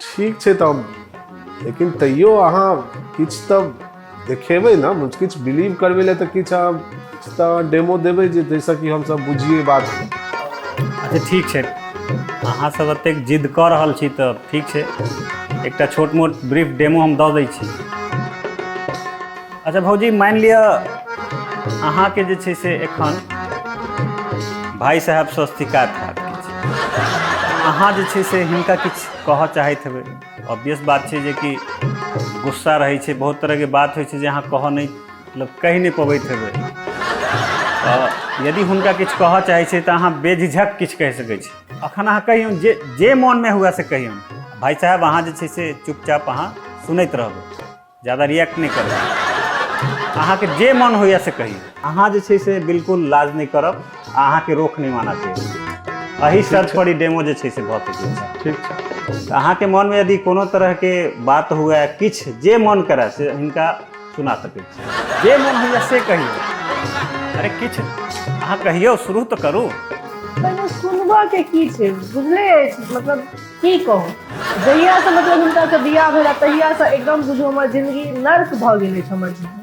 ठीक छै तब, लेकिन तैयो अहाँ किछु तऽ देखेबै ना, किछु बिलीव करबै लए तऽ किछु तऽ डेमो देबै जाहिसँ कि हमसब बुझिए बात। अच्छा ठीक छै, अहाँ सब एतेक जिद कऽ रहल छी तऽ ठीक छै, एकटा छोट मोट ब्रीफ डेमो हम दऽ दै छी। अच्छा भौजी, मानि लिअ अहाँके जे छै से एखन भाई साहबसँ शिकायत हैत किछु, अहाँ जे छै से हिनका किछु कहऽ चाहैत हेबै। ऑब्वियस बात छै जे कि गुस्सा रहै छै, बहुत तरहके बात होइ छै जे अहाँ कहऽ नहि, मतलब कहि नहि पबैत हेबै। यदि हुनका किछु कहऽ चाहै छै तऽ अहाँ बेझिझक किछु कहि सकै छी। अखन अहाँ कहियौ जे मोनमे हुए से कहियौ। भाई साहब अहाँ जे छै से चुपचाप अहाँ सुनैत रहबै, ज़्यादा रिएक्ट नहि करबै, अहाँके जे मन होइए से कहियौ। अहाँ जे छै से बिल्कुल लाज नहि करब, अहाँके रोक नहीं माना चाहिए। अही शर्त पर डेमो जे छै से भऽ सकै छै। ठीक छै, अहाँके मनमे यदि कोनो तरहके बात हुए, किछु जे मन करे से हिनका सुना सकै छी, जे मन होइए से कहियौ। अरे किछु अहाँ कहियौ, शुरू तऽ करू। सुनबाके की छै, बुझले मतलब की कहू, जहियासँ मतलब हुनकासँ बियाह भेला तहियासँ एकदम बुझू हमर जिंदगी नर्क भऽ गेल अछि। हमर जीवन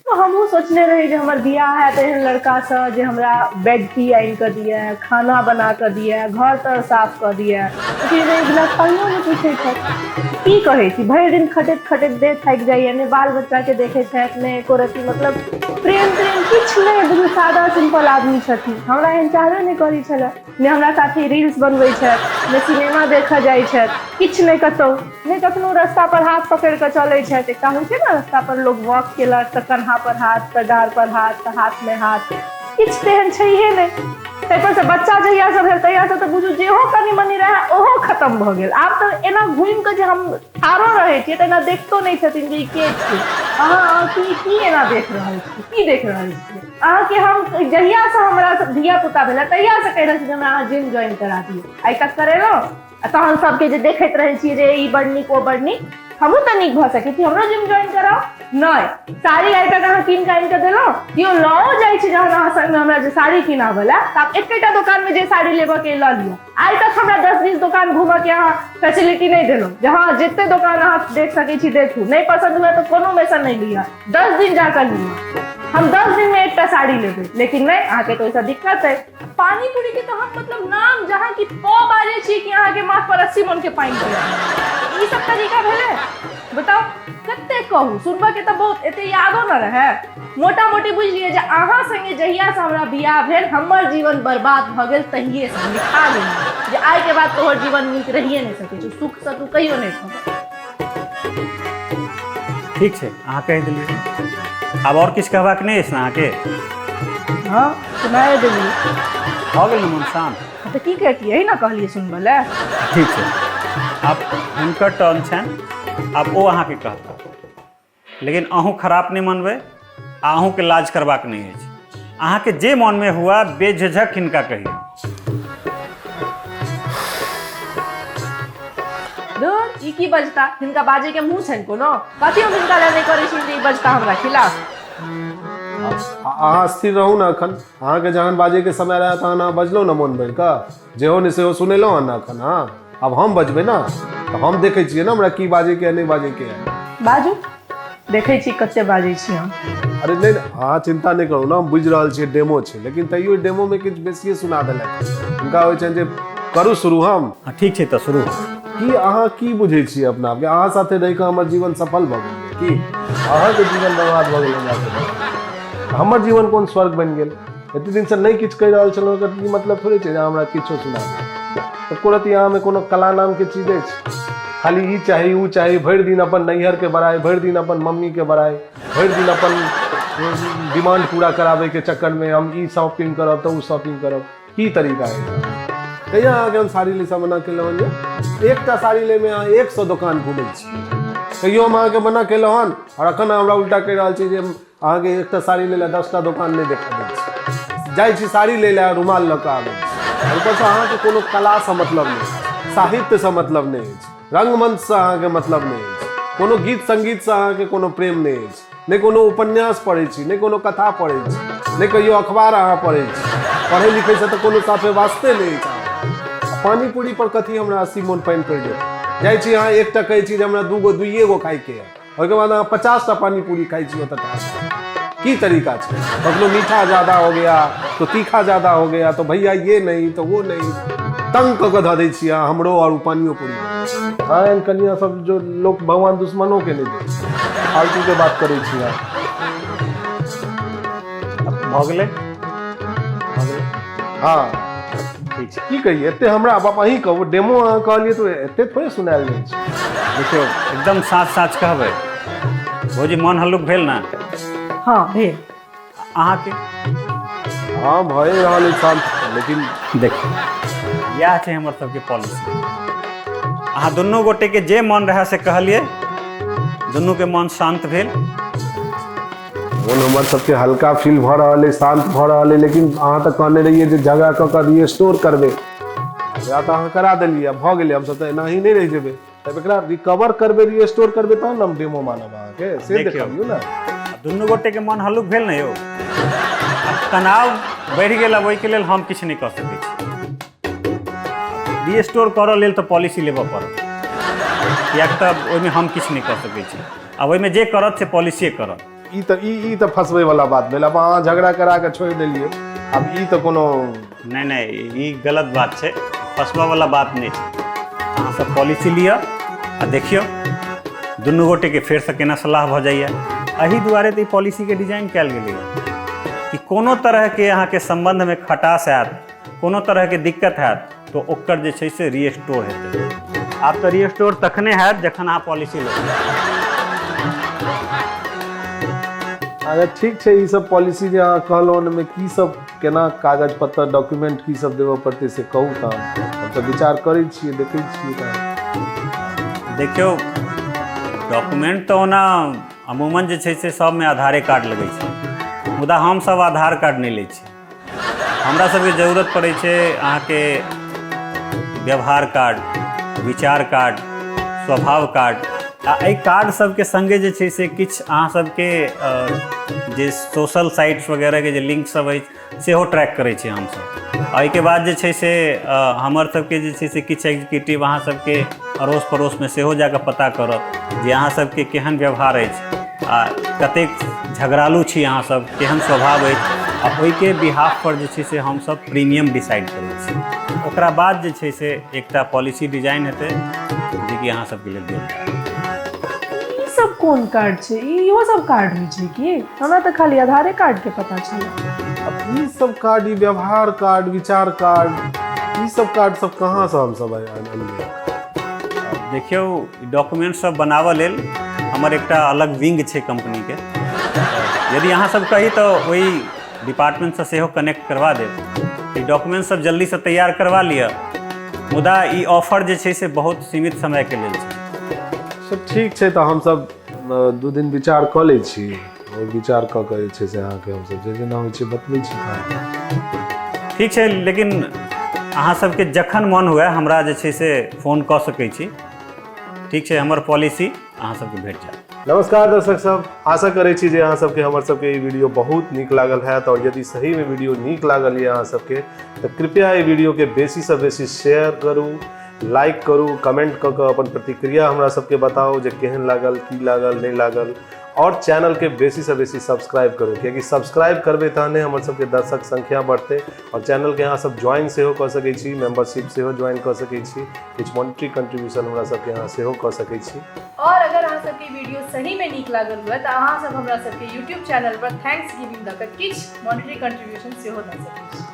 हमहूँ सोचने रही जे हमर बियाह हैत एहन लड़कासँ जे हमरा बेड टी आनि कऽ दिए, खाना बना कऽ दिए, घर तर साफ कऽ दिए, लेकिन बिना खाइयो नहि पूछैत छथि। की कहै छी, भरि दिन खटैत खटैत देह थाकि जाइए, ने बाल बच्चाके देखैत छथि, ने एको रत्ती मतलब प्रेम किछु नहि, बुझू सादा सिंपल आदमी छथिन। हमरा एहन चाहबे नहि करै छलै, ने हमरा साथे रील्स बनबै छथि, ने सिनेमा देखऽ जाइ छथि, किछु नहि कतहु, ने कखनो रास्ता पर हाथ पकड़ि कऽ चलै छथि। एकटा होइ छै ने रास्ता पर लोग वॉक केलक तऽ कन्हा पर हाथ, तऽ डार पर हाथ, तऽ हाथ में हाथ, किछु तेहन छैहे नहि। ताहिपर से बच्चा जहियासँ भेल तहियासँ तऽ बुझू जेहो कनि मनि रहै ओहो खत्म भऽ गेल। आब तऽ एना घुमि कऽ जे हम ठाढ़ो रहै छियै तऽ एना देखतो नहि छथिन जे ई के छै, अहाँ की एना देख रहल छी, की देख रहल छियै अहाँके। हम जहियासँ हमरा धिया पुता भेलै तहियासँ कहि रहल छी जे हमरा अहाँ जिम ज्वाइन करा दियौ। आइ तक करेलहुँ, तहन सबके जे देखैत रहै छियै जे ई बड़ नीक ओ बड़ नीक, हमहूँ तऽ नीक भऽ सकै छी, हमरो जिम ज्वाइन कराउ। नहीं, साड़ी आइ तक अहाँ कीन कऽ आनि कऽ देलहुँ, केओ लओ जाइ छै जहन अहाँ संगमे हमरा जे साड़ी कीनाबला, तऽ आब एकेटा दोकानमे जे साड़ी लेबऽ के लऽ लिअ। आइ तक हमरा 10-20 दोकान घूमऽ के अहाँ फैसिलिटी नहीं देलहुँ, जहाँ जते दोकान अहाँ देख सकै छी देखू, नहीं पसंद हुए तो कोनो में से नहीं लिअ, 10 दिन जाकर लिअ। हम 10 दिन में एकटा साड़ी लेबै, लेकिन नहीं, अहाँके तो ऐसा दिक्कत है। पानी पूरी के तो हम मतलब नाम जहाँ की पौ बाजे छी कि अहाँके माथ पर 80 मन के पानी पड़े, ई सब तरीका भेलै। बताओ कते कहू, सुनबा के तऽ बहुत एते यादो न रहे। मोटा मोटी बुझ लिअ जे अहाँ संगे जहियासँ हमरा बियाह भेल हमर जीवन बर्बाद भऽ गेल, तहिए से लिखा गेल जे आइ के बाद तोहर जीवन नीक रहिए नहीं सकै छै, सुख से तू कहियो नहीं खा। ठीक छै, अहाँ कहि देलियै, आब और किछु कहबाक नहीं अछि ने अहाँके? हाँ, सुनाए देलियै, भऽ गेल मन शांत। तऽ की कहतियै, यही ना कहलियै सुनबऽ लए। ठीक छै, आब हुनकर टर्न छनि, आब ओ अहाँके कहता, लेकिन अहूँ खराब नहीं मनबै, अहूँके लाज करबाक नहीं अछि। अहाँके जे मन में हुआ बेझिझक हिनका कहियौ। दूर ई की बजता, हिनका बाजे के मुँह छनि कोनो, कथी हम हिनका लए नहीं करै छी जे ई बजता हमरा खिलाफ। अहाँ स्थिर रहू ने, एखन अहाँके जहन बाजेके समय रहै तहन अहाँ बजलहुँ ने मोन भरि कऽ, जेहो नहि सेहो सुनेलहुँ हँ ने एखन। हाँ, आब हम बजबै ने तऽ हम देखै छियै ने हमरा की बाजेके नहि बाजेके है। बाजू, देखै छी कते बाजै छी हम। अरे नहीं, अहाँ चिंता नहीं करू ना, हम बुझि रहल छियै डेमो छै, लेकिन तैयो डेमोमे किछु बेसिए सुना देलक। हुनका होइ छनि जे करू शुरू हम। हाँ ठीक छै, तऽ शुरू। की अहाँ की बुझै छियै अपना आपके? अहाँ साथे रहि कऽ हमर जीवन सफल भऽ गेल की? अहाँके जीवन बर्बाद भऽ गेल हमरा, हमर जीवन कोन स्वर्ग बनि गेल? एते दिनसँ नहीं किछु कहि रहल छलहुँ, एकर ई मतलब थोड़े छै जे हमरा किछो सुना दे। तऽ एको रत्ती अहाँमे कोनो कला नामके चीजे छै? खाली ई चाही ऊ चाही, भरि दिन अपन नैहरके बड़ाई, भरि दिन अपन मम्मीके बड़ाई, भरि दिन अपन डिमांड पूरा कराबैके चक्करमे हम ई शॉपिंग करब तऽ ऊ शॉपिंग करब। की तरीका है? कहिया अहाँके हम साड़ी ले मना केलहुँ हन? एकटा साड़ी ले में अहाँ 100 दुकान घूमै छी, कहियो हम अहाँके मना केलहुँ हन? और अखन हमरा उल्टा कहि रहल छी जे अहाँके एकटा साड़ी ले 10टा दुकान नहीं देखा दै छी। जाइ छी साड़ी ले रुमाल लऽ कऽ आबै छी। ऊपर से अहाँ के कोनो कला से मतलब नहीं, साहित्य से मतलब नहीं, रंगमंच से अहाँ के मतलब नहीं, कोनो गीत संगीत से अहाँ के कोनो प्रेम नहीं, नहीं कोनो उपन्यास पढ़ै छी, नहीं कोनो कथा पढ़ै छी, नहीं कहियो अखबार अहाँ पढ़ै छी, पढ़ै लिखै से तो कोनो साफे वास्ते नहीं छै। पानी पूरी पर कथी हमरा 80 मोन पानि पड़ि जाए, जाइ छी अहाँ एकटा कहै छी जे हमरा दुइये गो खाइके है, ओहिके बाद अहाँ 50टा पानी पूरी खाइ छी ओतऽ की तरीका है। मतलब मीठा ज्यादा हो गया तो तीखा ज्यादा हो गया तो भैया ये नहीं तो वो नहीं, तंग कऽ धऽ दै छी अहाँ हमरो और पानियो पूरी। हाँ कनिया सब जो लोग भगवान दुश्मनों के नहीं दे, फालतू के बात करै छी अहाँ। भऽ गेलै हाँ ठीक छै। की कहिए एते हमरा बाप अहीं कहू, डेमो अहाँ कहलिए तो एते थोड़े सुनायल जाइ छै। देखियौ एकदम साँच साँच कहबै, भौजी मन हल्लुक भेल ना? हाँ भेल। अहाँके? हाँ भए रहल शांत, लेकिन देखियौ इएह छै हमर सबके पॉलिसी। अहाँ दुनू गोटे के जे मन रहे से कहलिए, दुनू के मन शांत भेल। मोन हमर सबके हल्का फील भऽ रहल है, शांत भऽ रहल है, लेकिन अहाँ तऽ कहने रहिए जे जगह कऽ कऽ रिस्टोर करबै, या तऽ अहाँ करा देलिए, भऽ गेलै, हमसब तऽ एनाही नहीं रहि जेबै, तब एकरा रिकवर करबै रिस्टोर करबै तहन हम डेमो मानब अहाँके, से देखियौ ना। दुनू गोटे के मन हल्लुक भेल ने यौ, तनाव बढ़ि गेल, अब ओहिके लेल हम किछु नहीं कऽ सकै छी। रिस्टोर करऽ लेल तऽ पॉलिसी लेबऽ पड़त, किएक तऽ ओहिमे हम किछु नहीं कऽ सकै छी। अब ओहिमे जे करत से पॉलिसिए करत। ई तऽ फंसबै वाला बात भेल, अब अहाँ झगड़ा करा के छोड़ि देलिए, अब ई तऽ कोनो नहीं ई गलत बात छै, फंसबा वाला बात नहीं छै। अहाँ सब पॉलिसी लिअ आ देखियौ दुनू गोटे के फेर से केना सलाह भऽ जाइए। एही दुआरे तऽ ई पॉलिसी के डिजाइन कयल गेलै कि कोनो तरह के अहाँ के संबंध में खटास आयत, कोनो तरह के दिक्कत हैत तो ओकर जे छै से रिस्टोर हेतै। आब तऽ रिस्टोर तखने हैत जखन अहाँ पॉलिसी लेबै। अगर ठीक छै, ई सब पॉलिसी जे अहाँ कहलहुँ ओहिमे की सब केना कागज पत्तर डॉक्यूमेंट की सब देबऽ पड़तै से कहू तऽ हम तऽ विचार करै छियै, देखै छियै तऽ। देखियौ डॉक्यूमेंट तो ओना अमूमन जे छै से सबमे आधारे कार्ड लगै छै, मुदा हम सब आधार कार्ड नहीं लै छी। हमरा सबके जरूरत पड़ै छै अहाँके व्यवहार कार्ड, विचार कार्ड, स्वभाव कार्ड। आ एहि कार्ड सबके संगे जे छै से किछु अहाँ सबके जे सोशल साइट्स वगैरह के जे लिंक सब अछि सेहो ट्रैक करै छी हमसब। एहिके बाद जे छै से हमर सबके जे छै से किछु एग्जीक्यूटिव अहाँ सबके अड़ोस पड़ोसमे सेहो जाकऽ पता करत जे अहाँ सबके केहन व्यवहार अछि आ कतेक झगड़ालू छी अहाँ सब, केहन स्वभाव अछि, आ ओहिके बिहाफ पर जे छै से हमसब प्रीमियम डिसाइड करै छी। ओकरा बाद जे छै से एकटा पॉलिसी डिजाइन हेतै जेकि अहाँ सबके लेल देल जायत। सब कोन कार्ड छै? इहो सब कार्ड होइ छै कि? हमरा तऽ खाली आधारे कार्ड के पता छलै। अब ई सब कार्ड, ई व्यवहार कार्ड, विचार कार्ड, ई सब कार्ड सब कहाँ से हम सब आनलिए? देखियौ डॉक्यूमेंट सब बनावऽ लेल हमर एकटा अलग विंग छै कंपनी के, यदि अहाँ सब कही तो ओहि डिपार्टमेंट से सेहो कनेक्ट करवा देब। ई डॉक्यूमेंट सब जल्दी से तैयार करवा लिअ, मुदा ई ऑफर जे छै से बहुत सीमित समय के लेल छै। सब ठीक छै, तऽ हम सब 2 दिन विचार कऽ लै छी, और विचार कऽ के जे छै से अहाँके हम सब जे जेना होइ छै बतबै छी। ठीक छै, लेकिन अहाँ सबके जखन मन हुए हमरा जे छै से फोन कऽ सकै छी। ठीक छै, हमर पॉलिसी अहाँ सबके भेट जायत। नमस्कार दर्शक सब, आशा करै छी जे अहाँ सबके हमर सबके ई वीडियो बहुत नीक लागल हैत, और यदि सही में वीडियो नीक लागल यऽ अहाँ सबके तऽ कृपया ई वीडियो के बेसी से बेसी शेयर करू, लाइक करू, कमेंट कऽ के अपन प्रतिक्रिया हमरा सबके बताओ जे केहन लागल, की लागल, नहीं लागल, और चैनल के बेसी से बेसी सब्सक्राइब करू, कियाकि सब्सक्राइब करबे तहने हमर सबके दर्शक संख्या बढ़ते, और चैनल के अहाँ सब ज्वाइन सेहो कऽ सकै छी, मेंबरशिप सेहो ज्वाइन कऽ सकै छी, कुछ मॉनिटरी कंट्रीब्यूशन हमरा सबके अहाँ सेहो कऽ सकै छी। और अगर अहाँ सबके वीडियो सही में नीक लागल हुए तऽ अहाँ सब हमरा सबके YouTube चैनल पर थैंक्स गिविंग दऽ कऽ किछु मॉनिटरी कंट्रीब्यूशन सेहो दऽ सकै छी।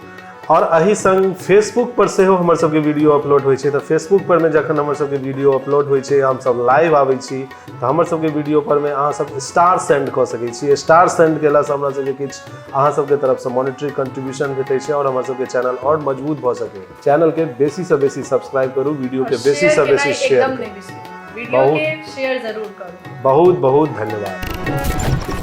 और अही संग फेसबुक पर सेहो हमर सबके वीडियो अपलोड होइ छै, तऽ फेसबुक पर में जखन हमर सबके वीडियो अपलोड होइ छै, हम सब लाइव आबै छी, तऽ हमर सबके वीडियो पर में अहाँ सब स्टार सेंड कऽ सकै छी। स्टार सेंड केलासँ हमरा सबके किछु अहाँ सबके तरफसँ मॉनिटरी कंट्रीब्यूशन भेटै छै, और हमर सबके चैनल और मजबूत भऽ सकै। चैनल के बेसी से बेसी सब्सक्राइब करू, वीडियो के बेसी से बेसी शेयर करू, वीडियो के शेयर जरूर करू। बहुत बहुत धन्यवाद।